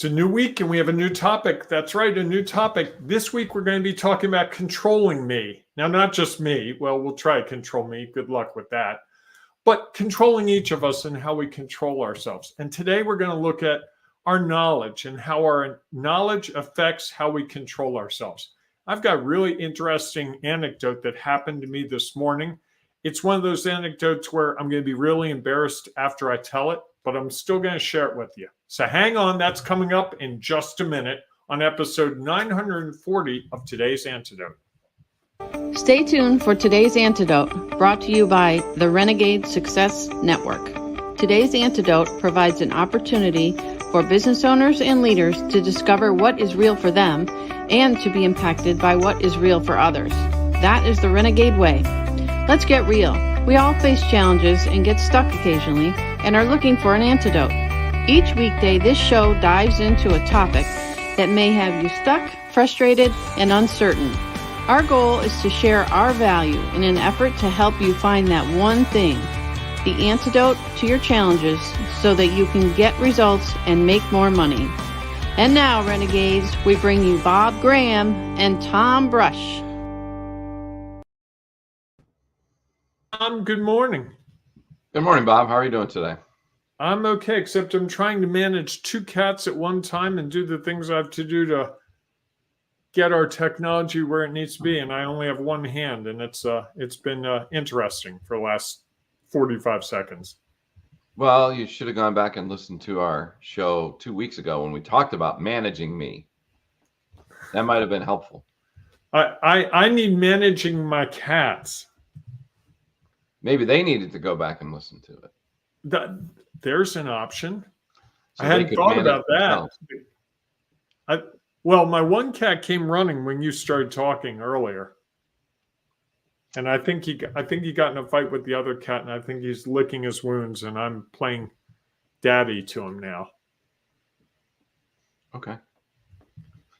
It's a new week and we have a new topic. That's right, a new topic. This week we're going to be talking about controlling me. Now, not just me. Well, we'll try to control me. Good luck with that. But controlling each of us and how we control ourselves. And today we're going to look at our knowledge and how our knowledge affects how we control ourselves. I've got a really interesting anecdote that happened to me this morning. It's one of those anecdotes where I'm going to be really embarrassed after I tell it, but I'm still going to share it with you. So hang on, that's coming up in just a minute on episode 940 of today's Antidote. Stay tuned for today's Antidote, brought to you by the Renegade Success Network. Today's Antidote provides an opportunity for business owners and leaders to discover what is real for them and to be impacted by what is real for others. That is the Renegade way. Let's get real. We all face challenges and get stuck occasionally and are looking for an antidote. Each weekday, this show dives into a topic that may have you stuck, frustrated, and uncertain. Our goal is to share our value in an effort to help you find that one thing, the antidote to your challenges, so that you can get results and make more money. And now, Renegades, we bring you Bob Graham and Tom Brush. Good morning. Good morning, Bob. How are you doing today? I'm okay, except I'm trying to manage two cats at one time and do the things I have to do to get our technology where it needs to be. And I only have one hand, and it's been interesting for the last 45 seconds. Well, you should have gone back and listened to our show 2 weeks ago when we talked about managing me. That might have been helpful. I need managing my cats. Maybe they needed to go back and listen to it. There's an option. So I hadn't thought about that. Well, my one cat came running when you started talking earlier. And I think he got in a fight with the other cat, and I think he's licking his wounds, and I'm playing daddy to him now. Okay.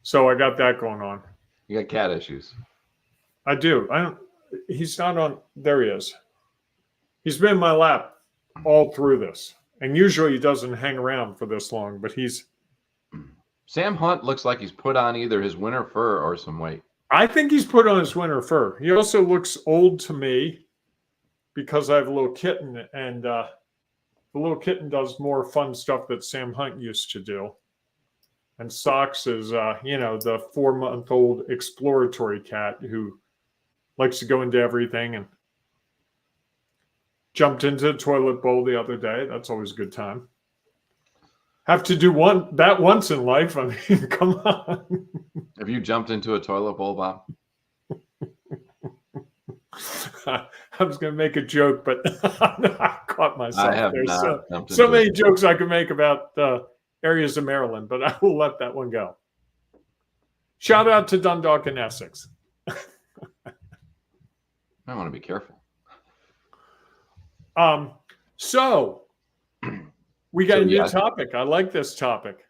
So I got that going on. You got cat issues. I do. He's not on. There he is. He's been in my lap all through this. And usually he doesn't hang around for this long, but Sam Hunt looks like he's put on either his winter fur or some weight. I think he's put on his winter fur. He also looks old to me because I have a little kitten, and the little kitten does more fun stuff that Sam Hunt used to do. And Socks is, the 4-month-old exploratory cat who likes to go into everything and jumped into the toilet bowl the other day. That's always a good time. Have to do that once in life. I mean, come on. Have you jumped into a toilet bowl, Bob? I was going to make a joke, but I caught myself. I have There's not so many jokes I could make about areas of Maryland, but I will let that one go. Shout out to Dundalk and Essex. I want to be careful. So we got a new topic. I like this topic.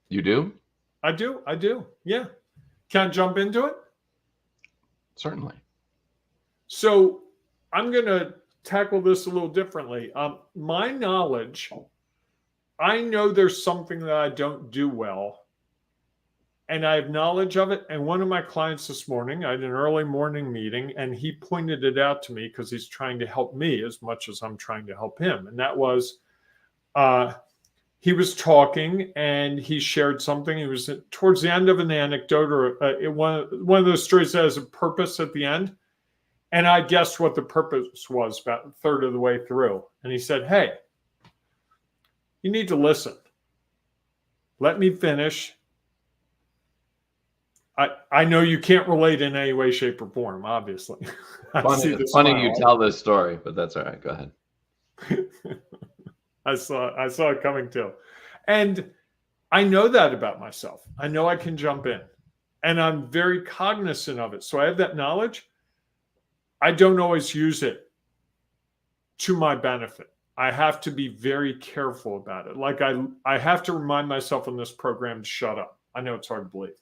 You do? I do. Yeah. Can I jump into it? Certainly. So I'm going to tackle this a little differently. My knowledge, I know there's something that I don't do well, and I have knowledge of it. And one of my clients this morning, I had an early morning meeting, and he pointed it out to me because he's trying to help me as much as I'm trying to help him. And that was, he was talking and he shared something. He was towards the end of an anecdote or one of those stories that has a purpose at the end. And I guessed what the purpose was about a third of the way through. And he said, "Hey, you need to listen. Let me finish. I know you can't relate in any way, shape, or form, obviously." Funny you tell this story, but that's all right. Go ahead. I saw it coming too. And I know that about myself. I know I can jump in. And I'm very cognizant of it. So I have that knowledge. I don't always use it to my benefit. I have to be very careful about it. Like I have to remind myself in this program to shut up. I know it's hard to believe.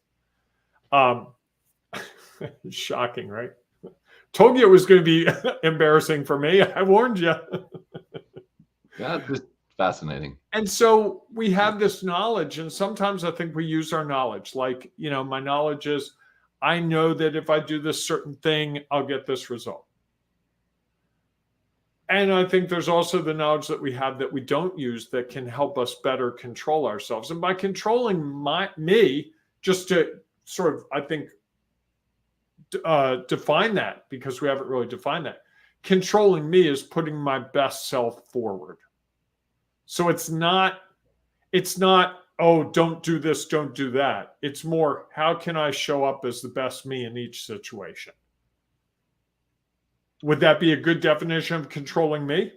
Shocking, right? Told you it was going to be embarrassing for me. I warned you. Yeah, just Fascinating. And so we have this knowledge, and sometimes I think we use our knowledge. Like, my knowledge is I know that if I do this certain thing, I'll get this result. And I think there's also the knowledge that we have that we don't use that can help us better control ourselves. And by controlling me, just to sort of, I think, define that, because we haven't really defined that. Controlling me is putting my best self forward. So it's not, oh, don't do this, don't do that. It's more, how can I show up as the best me in each situation? Would that be a good definition of controlling me?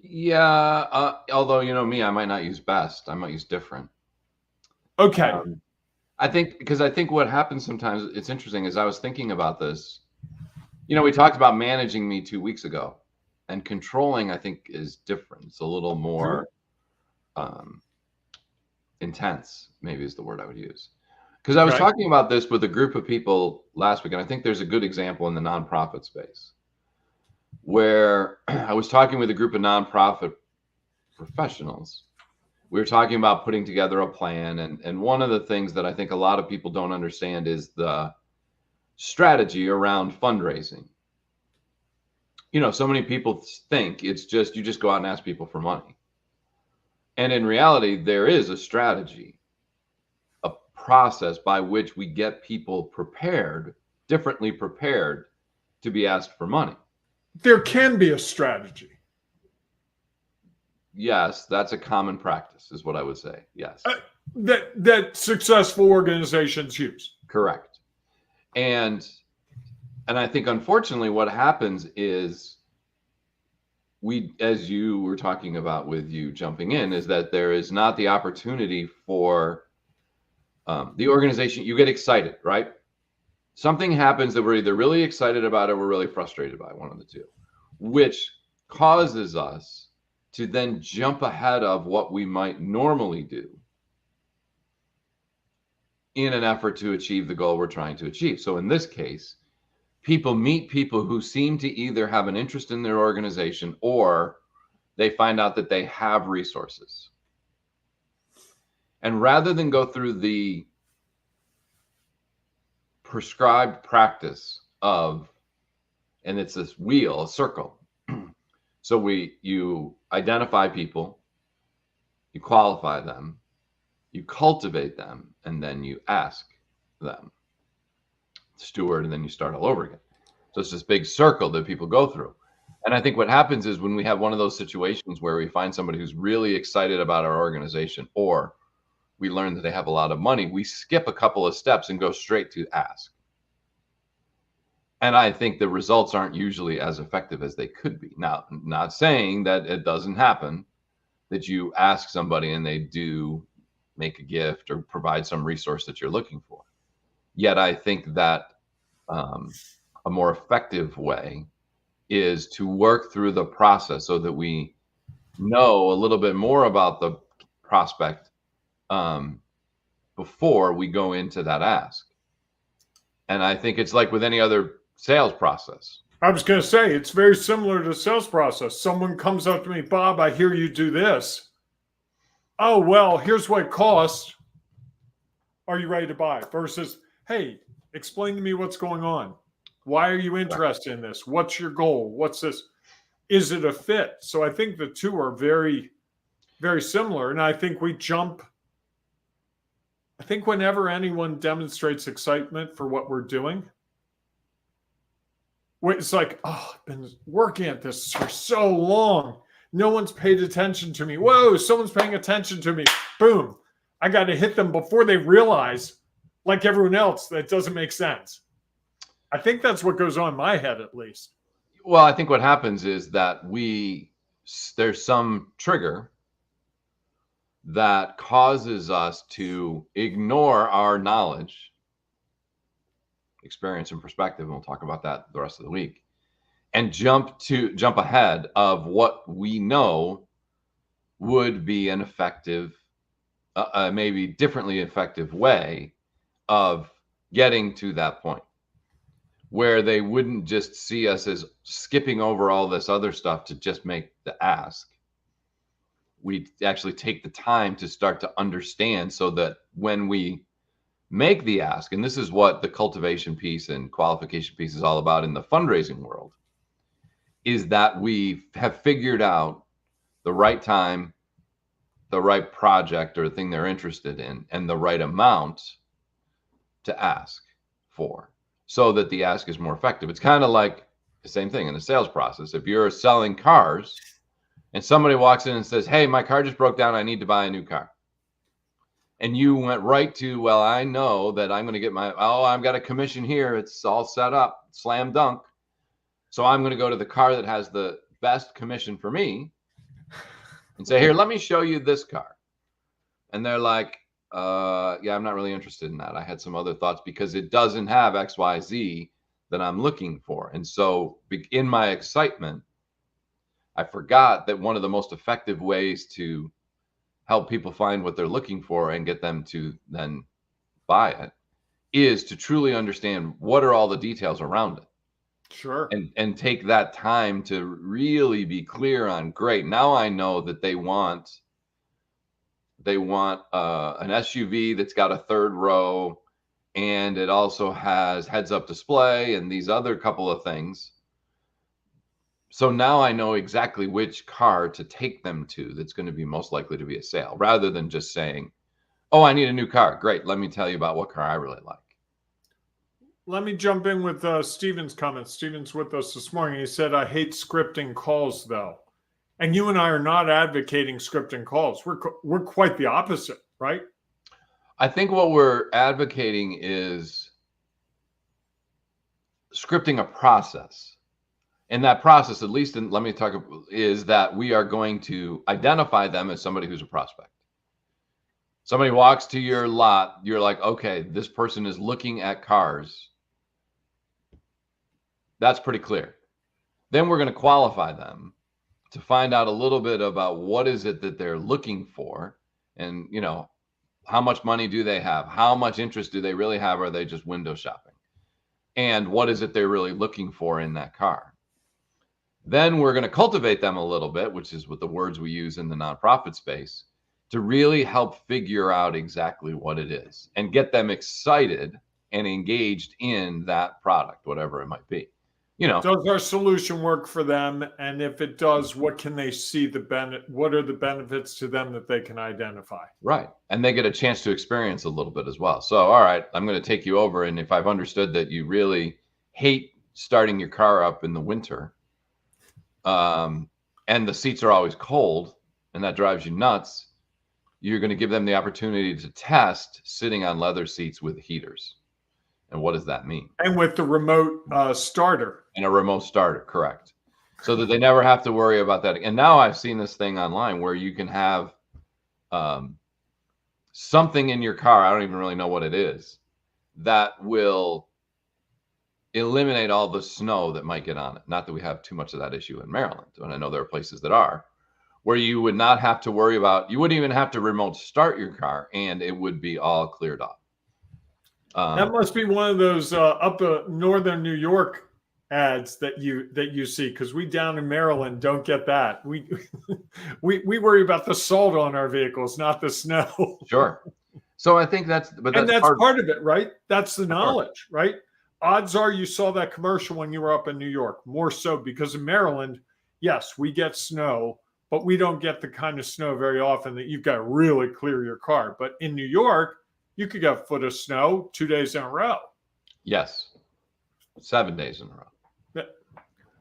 Yeah. Although, me, I might not use best. I might use different. Okay. I think what happens sometimes, it's interesting, is I was thinking about this. We talked about managing me 2 weeks ago, and controlling, I think, is different. It's a little more intense, maybe is the word I would use. Because I was talking about this with a group of people last week, and I think there's a good example in the nonprofit space where I was talking with a group of nonprofit professionals. We were talking about putting together a plan. And one of the things that I think a lot of people don't understand is the strategy around fundraising. So many people think it's just, you just go out and ask people for money. And in reality, there is a strategy, a process by which we get people prepared, differently prepared to be asked for money. There can be a strategy. Yes, that's a common practice, is what I would say. Yes. That successful organizations use. Correct. And I think, unfortunately, what happens is as you were talking about with you jumping in, is that there is not the opportunity for the organization. You get excited, right? Something happens that we're either really excited about or we're really frustrated by, one of the two, which causes us to then jump ahead of what we might normally do in an effort to achieve the goal we're trying to achieve. So in this case, people meet people who seem to either have an interest in their organization, or they find out that they have resources. And rather than go through the prescribed practice of, and it's this wheel, a circle. So you identify people, you qualify them, you cultivate them, and then you ask them, steward, and then you start all over again. So it's this big circle that people go through. And I think what happens is when we have one of those situations where we find somebody who's really excited about our organization, or we learn that they have a lot of money, we skip a couple of steps and go straight to ask. And I think the results aren't usually as effective as they could be. Now, not saying that it doesn't happen, that you ask somebody and they do make a gift or provide some resource that you're looking for. Yet I think that a more effective way is to work through the process so that we know a little bit more about the prospect before we go into that ask. And I think it's like with any other sales process. I was going to say, it's very similar to the sales process. Someone comes up to me, Bob, I hear you do this. Oh, well, here's what it costs. Are you ready to buy? Versus, hey, explain to me what's going on. Why are you interested in this? What's your goal? What's this? Is it a fit? So I think the two are very, very similar. And I think whenever anyone demonstrates excitement for what we're doing, it's like, oh, I've been working at this for so long. No one's paid attention to me. Whoa, someone's paying attention to me. Boom. I got to hit them before they realize, like everyone else, that doesn't make sense. I think that's what goes on in my head, at least. Well, I think what happens is that there's some trigger that causes us to ignore our knowledge, experience, and perspective, and we'll talk about that the rest of the week, and jump ahead of what we know would be an effective, maybe differently effective way of getting to that point, where they wouldn't just see us as skipping over all this other stuff to just make the ask, we actually take the time to start to understand, so that when we make the ask, and this is what the cultivation piece and qualification piece is all about in the fundraising world, is that we have figured out the right time, the right project or thing they're interested in, and the right amount to ask for, so that the ask is more effective. It's kind of like the same thing in the sales process. If you're selling cars and somebody walks in and says, hey, my car just broke down, I need to buy a new car. And you went right to, well, I know that I'm going to get I've got a commission here. It's all set up, slam dunk. So I'm going to go to the car that has the best commission for me and say, here, let me show you this car. And they're like, yeah, I'm not really interested in that. I had some other thoughts because it doesn't have XYZ that I'm looking for. And so in my excitement, I forgot that one of the most effective ways to help people find what they're looking for and get them to then buy it is to truly understand what are all the details around it. Sure. And take that time to really be clear on, great, now I know that they want an SUV that's got a third row, and it also has heads-up display and these other couple of things. So now I know exactly which car to take them to that's going to be most likely to be a sale, rather than just saying, oh, I need a new car. Great. Let me tell you about what car I really like. Let me jump in with Steven's comments. Steven's with us this morning. He said, I hate scripting calls, though. And you and I are not advocating scripting calls. We're quite the opposite, right? I think what we're advocating is scripting a process. And that process, at least let me talk, is that we are going to identify them as somebody who's a prospect. Somebody walks to your lot, you're like, okay, this person is looking at cars. That's pretty clear. Then we're going to qualify them to find out a little bit about what is it that they're looking for, and how much money do they have? How much interest do they really have? Or are they just window shopping? And what is it they're really looking for in that car? Then we're going to cultivate them a little bit, which is what the words we use in the nonprofit space, to really help figure out exactly what it is and get them excited and engaged in that product, whatever it might be. Does our solution work for them? And if it does, what can they see what are the benefits to them that they can identify? Right. And they get a chance to experience a little bit as well. So, all right, I'm going to take you over. And if I've understood that you really hate starting your car up in the winter, and the seats are always cold, and that drives you nuts, you're going to give them the opportunity to test sitting on leather seats with heaters. And what does that mean? And with the remote starter. And a remote starter, correct. So that they never have to worry about that. And now I've seen this thing online where you can have something in your car, I don't even really know what it is, that will eliminate all the snow that might get on it. Not that we have too much of that issue in Maryland, and I know there are places that are, where you would not have to worry about, you wouldn't even have to remote start your car, and it would be all cleared off. That must be one of those up northern New York ads that you see, because we down in Maryland don't get that. We worry about the salt on our vehicles, not the snow. Sure. So I think that's part of it, right? That's the knowledge, right? Odds are you saw that commercial when you were up in New York, more so because in Maryland, yes, we get snow, but we don't get the kind of snow very often that you've got to really clear your car. But in New York, you could get a foot of snow 2 days in a row. Yes. 7 days in a row.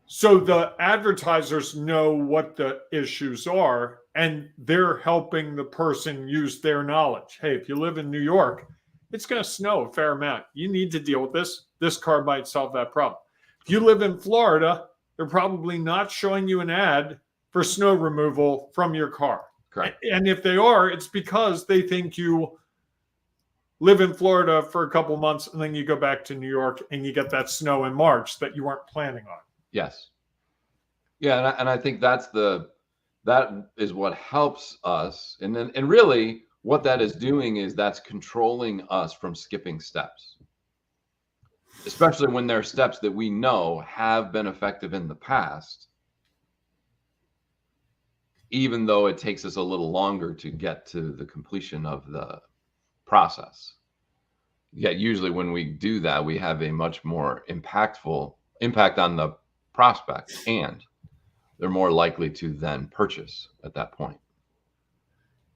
So the advertisers know what the issues are, and they're helping the person use their knowledge. Hey, if you live in New York, it's going to snow a fair amount. You need to deal with this. This car might solve that problem. If you live in Florida, they're probably not showing you an ad for snow removal from your car. Correct. And if they are, it's because they think you live in Florida for a couple months and then you go back to New York and you get that snow in March that you weren't planning on. Yes. Yeah, and I think that is what helps us. And really what that is doing is that's controlling us from skipping steps. Especially when there are steps that we know have been effective in the past. even though it takes us a little longer to get to the completion of the process. Yet usually when we do that, we have a much more impactful impact on the prospect, and they're more likely to then purchase at that point.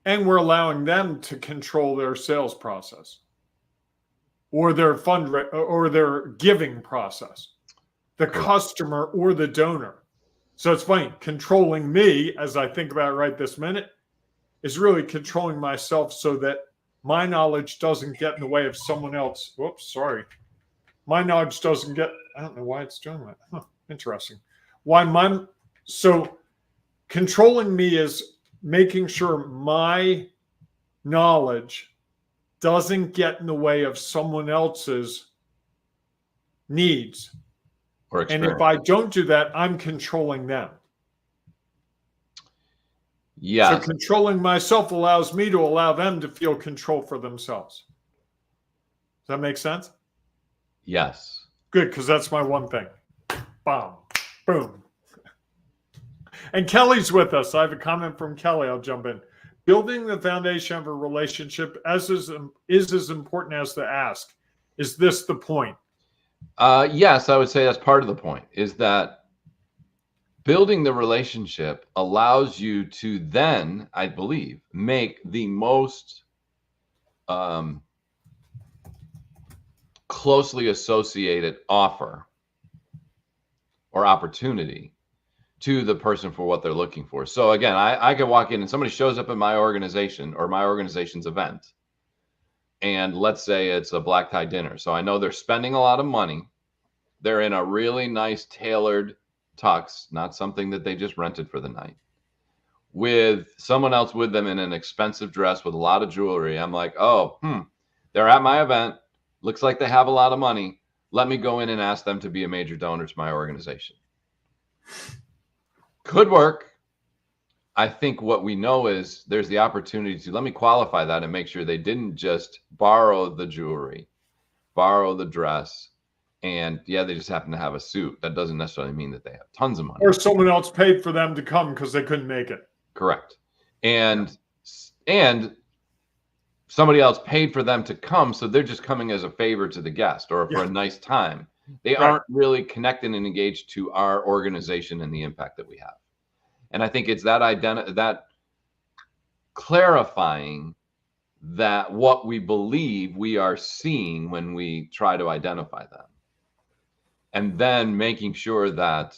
And we're allowing them to control their sales process or their or their giving process, the customer or the donor. So it's funny, controlling me, as I think about it right this minute, is really controlling myself so that my knowledge doesn't get in the way of someone else. Whoops, sorry. My knowledge doesn't get, I don't know why it's doing that. Huh, interesting. So controlling me is making sure my knowledge doesn't get in the way of someone else's needs. And if I don't do that, I'm controlling them. Yeah. So controlling myself allows me to allow them to feel control for themselves. Does that make sense? Yes. Good, because that's my one thing. Bomb. Boom. And Kelly's with us. I have a comment from Kelly. I'll jump in. Building the foundation of a relationship is as important as the ask. Is this the point? Yes, I would say that's part of the point, is that building the relationship allows you to then, I believe, make the most closely associated offer or opportunity to the person for what they're looking for. So again, I could walk in and somebody shows up at my organization or my organization's event, and let's say it's a black tie dinner. So I know they're spending a lot of money. They're in a really nice tailored tux, not something that they just rented for the night, with someone else with them in an expensive dress with a lot of jewelry. I'm like, oh, they're at my event. Looks like they have a lot of money. Let me go in and ask them to be a major donor to my organization. Could work. I think what we know is there's the opportunity to, let me qualify that and make sure they didn't just borrow the jewelry, borrow the dress, and yeah, they just happen to have a suit. That doesn't necessarily mean that they have tons of money. Or someone else paid for them to come because they couldn't make it. Correct. And somebody else paid for them to come, so they're just coming as a favor to the guest or for a nice time. They aren't really connected and engaged to our organization and the impact that we have. And I think it's that clarifying that what we believe we are seeing when we try to identify them. And then making sure that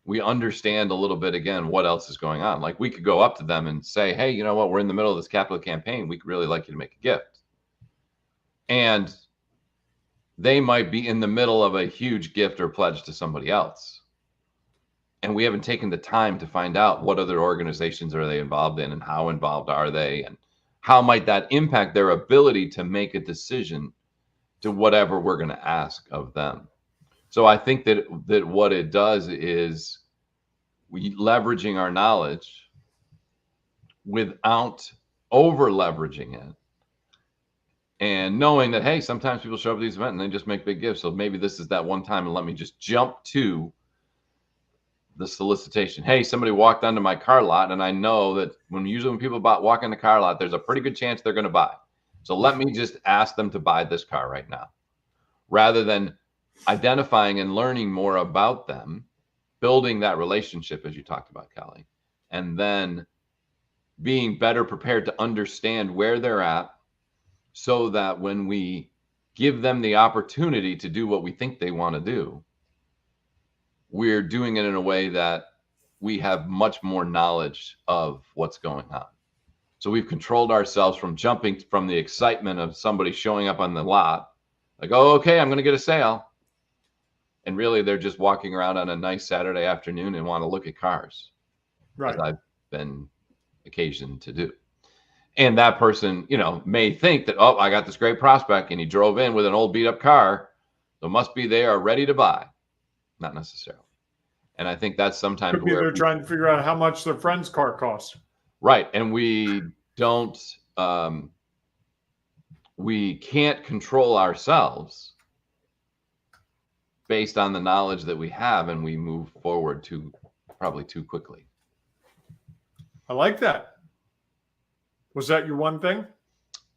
we understand a little bit, again, what else is going on. Like we could go up to them and say, hey, you know what? We're in the middle of this capital campaign. We'd really like you to make a gift. And they might be in the middle of a huge gift or pledge to somebody else. And we haven't taken the time to find out what other organizations are they involved in and how involved are they and how might that impact their ability to make a decision to whatever we're going to ask of them. So I think that what it does is we leveraging our knowledge without over leveraging it, and knowing that, hey, sometimes people show up at these events and they just make big gifts. So maybe this is that one time, and let me just jump to the solicitation. Hey, somebody walked onto my car lot, and I know that usually when people walk in the car lot, there's a pretty good chance they're going to buy. So let me just ask them to buy this car right now, rather than identifying and learning more about them, building that relationship, as you talked about, Kelly, and then being better prepared to understand where they're at, so that when we give them the opportunity to do what we think they want to do, we're doing it in a way that we have much more knowledge of what's going on. So we've controlled ourselves from jumping from the excitement of somebody showing up on the lot, like, oh, okay, I'm going to get a sale. And really, they're just walking around on a nice Saturday afternoon and want to look at cars, as I've been occasioned to do. And that person, may think that, oh, I got this great prospect, and he drove in with an old beat up car, so must be they are ready to buy. Not necessarily. And I think that's sometimes where they're trying to figure out how much their friend's car costs. Right. And we don't, we can't control ourselves based on the knowledge that we have, and we move forward probably too quickly. I like that. Was that your one thing?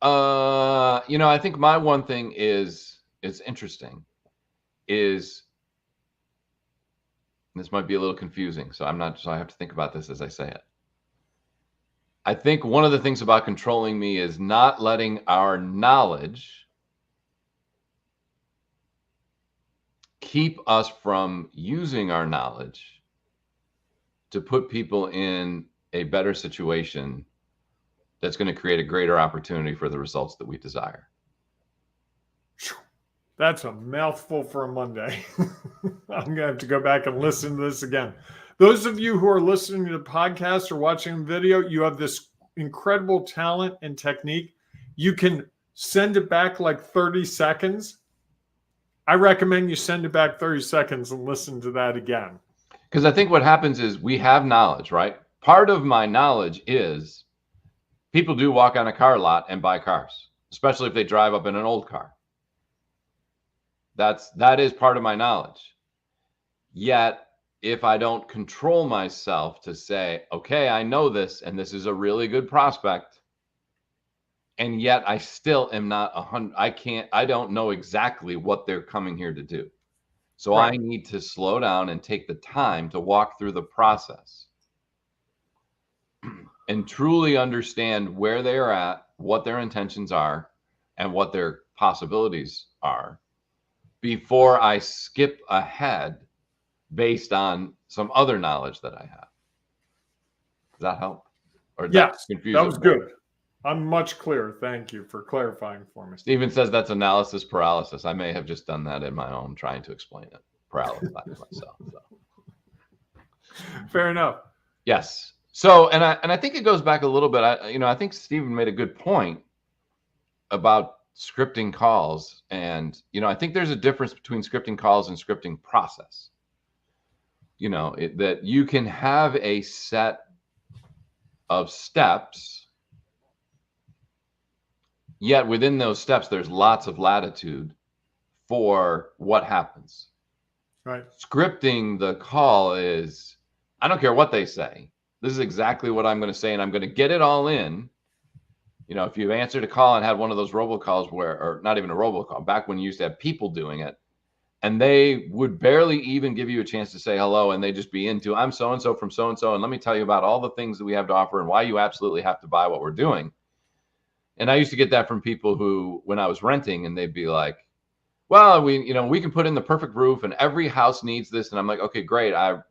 I think my one thing is interesting. Is this might be a little confusing, so I have to think about this as I say it. I think one of the things about controlling me is not letting our knowledge keep us from using our knowledge to put people in a better situation that's going to create a greater opportunity for the results that we desire. That's a mouthful for a Monday. I'm going to have to go back and listen to this again. Those of you who are listening to the podcast or watching the video, you have this incredible talent and technique. You can send it back like 30 seconds. I recommend you send it back 30 seconds and listen to that again. Because I think what happens is we have knowledge, right? Part of my knowledge is people do walk on a car lot and buy cars, especially if they drive up in an old car. That is part of my knowledge. Yet, if I don't control myself to say, okay, I know this, and this is a really good prospect, and yet I still am not 100. I don't know exactly what they're coming here to do. So right. I need to slow down and take the time to walk through the process and truly understand where they are at, what their intentions are, and what their possibilities are before I skip ahead based on some other knowledge that I have. Does that help? Or yes, that was good. I'm much clearer. Thank you for clarifying for me. Steven says that's analysis paralysis. I may have just done that in my own trying to explain it. Paralysis myself. So. Fair enough. Yes. So, and I think it goes back a little bit. I think Steven made a good point about scripting calls, and I think there's a difference between scripting calls and scripting process. That you can have a set of steps, yet within those steps there's lots of latitude for what happens. Right. Scripting the call is, I don't care what they say. This is exactly what I'm going to say, and I'm going to get it all in. If you answered a call and had one of those robocalls or not even a robocall, back when you used to have people doing it, and they would barely even give you a chance to say hello, and they just be into, I'm so-and-so from so-and-so, and let me tell you about all the things that we have to offer and why you absolutely have to buy what we're doing. And I used to get that from people who, when I was renting, and they'd be like, well, we can put in the perfect roof and every house needs this. And I'm like, okay, great. Let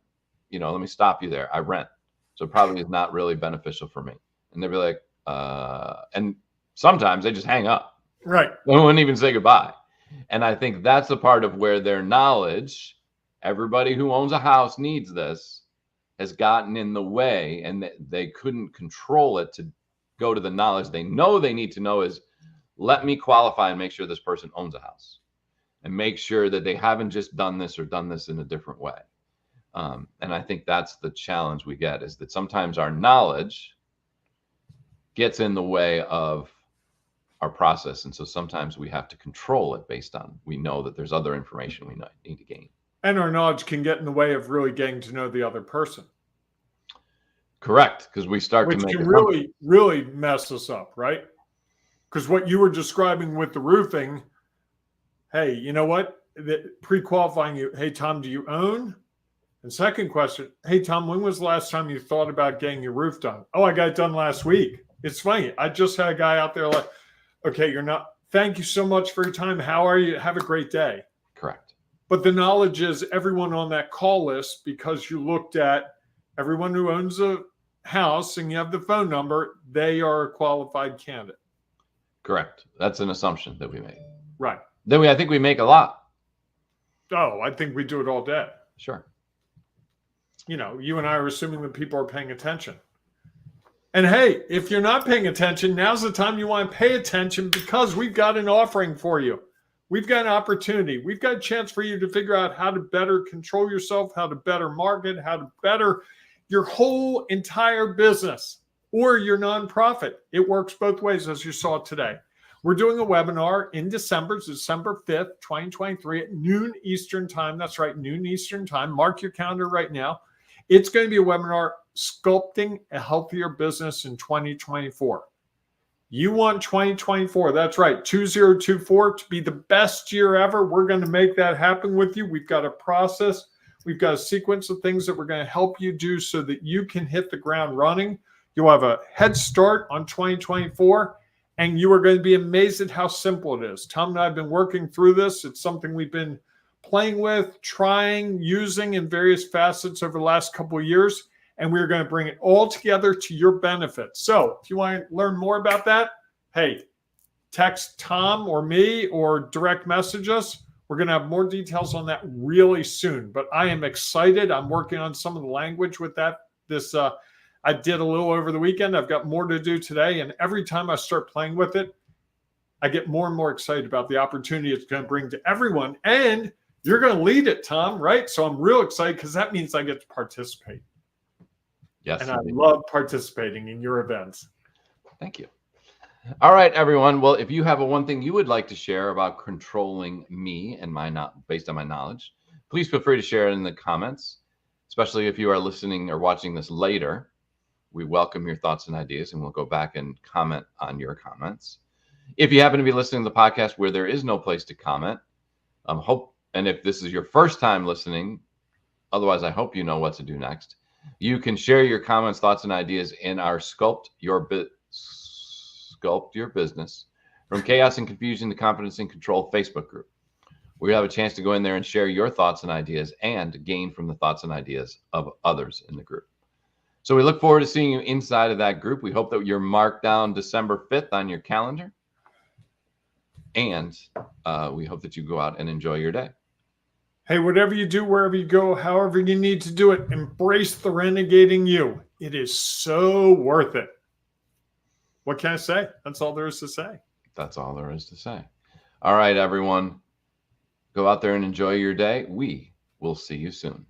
me stop you there. I rent. So it probably is not really beneficial for me. And they'd be like, and sometimes they just hang up. Right. They wouldn't even say goodbye. And I think that's the part of where their knowledge, everybody who owns a house needs this, has gotten in the way, and they couldn't control it to go to the knowledge they know they need to know is, let me qualify and make sure this person owns a house, and make sure that they haven't just done this or done this in a different way. And I think that's the challenge we get, is that sometimes our knowledge gets in the way of our process. And so sometimes we have to control it based on, we know that there's other information we need to gain. And our knowledge can get in the way of really getting to know the other person. Correct. Because we start Which to make can really mess us up, right? Because what you were describing with the roofing, hey, you know what? Pre-qualifying you, hey, Tom, do you own? And second question, hey, Tom, when was the last time you thought about getting your roof done? Oh, I got it done last week. It's funny. I just had a guy out there like, okay, you're not, thank you so much for your time. How are you? Have a great day. Correct. But the knowledge is everyone on that call list, because you looked at everyone who owns a house and you have the phone number, they are a qualified candidate. Correct. That's an assumption that we make. Right. I think we make a lot. Oh, I think we do it all day. Sure. You and I are assuming that people are paying attention. And hey, if you're not paying attention, now's the time you want to pay attention, because we've got an offering for you. We've got an opportunity. We've got a chance for you to figure out how to better control yourself, how to better market, how to better your whole entire business or your nonprofit. It works both ways, as you saw today. We're doing a webinar in December, December 5th, 2023 at noon Eastern time. That's right, noon Eastern time. Mark your calendar right now. It's going to be a webinar, Sculpting a Healthier Business in 2024. You want 2024, that's right, 2024 to be the best year ever. We're going to make that happen with you. We've got a process. We've got a sequence of things that we're going to help you do so that you can hit the ground running. You'll have a head start on 2024, and you are going to be amazed at how simple it is. Tom and I have been working through this. It's something we've been playing with, trying, using in various facets over the last couple of years. And we're going to bring it all together to your benefit. So if you want to learn more about that, hey, text Tom or me or direct message us. We're going to have more details on that really soon. But I am excited. I'm working on some of the language with that. I did a little over the weekend. I've got more to do today. And every time I start playing with it, I get more and more excited about the opportunity it's going to bring to everyone. And you're going to lead it, Tom, right? So I'm real excited because that means I get to participate. Yes, and I love participating in your events. Thank you. All right, everyone. Well, if you have one thing you would like to share about controlling me and based on my knowledge, please feel free to share it in the comments, especially if you are listening or watching this later. We welcome your thoughts and ideas, and we'll go back and comment on your comments. If you happen to be listening to the podcast where there is no place to comment, and if this is your first time listening, otherwise, I hope you know what to do next. You can share your comments, thoughts, and ideas in our Sculpt Your Business from Chaos and Confusion to Confidence and Control Facebook group. We have a chance to go in there and share your thoughts and ideas and gain from the thoughts and ideas of others in the group. So we look forward to seeing you inside of that group. We hope that you're marked down December 5th on your calendar. And we hope that you go out and enjoy your day. Hey, whatever you do, wherever you go, however you need to do it, embrace the renegading you. It is so worth it. What can I say? That's all there is to say. That's all there is to say. All right, everyone. Go out there and enjoy your day. We will see you soon.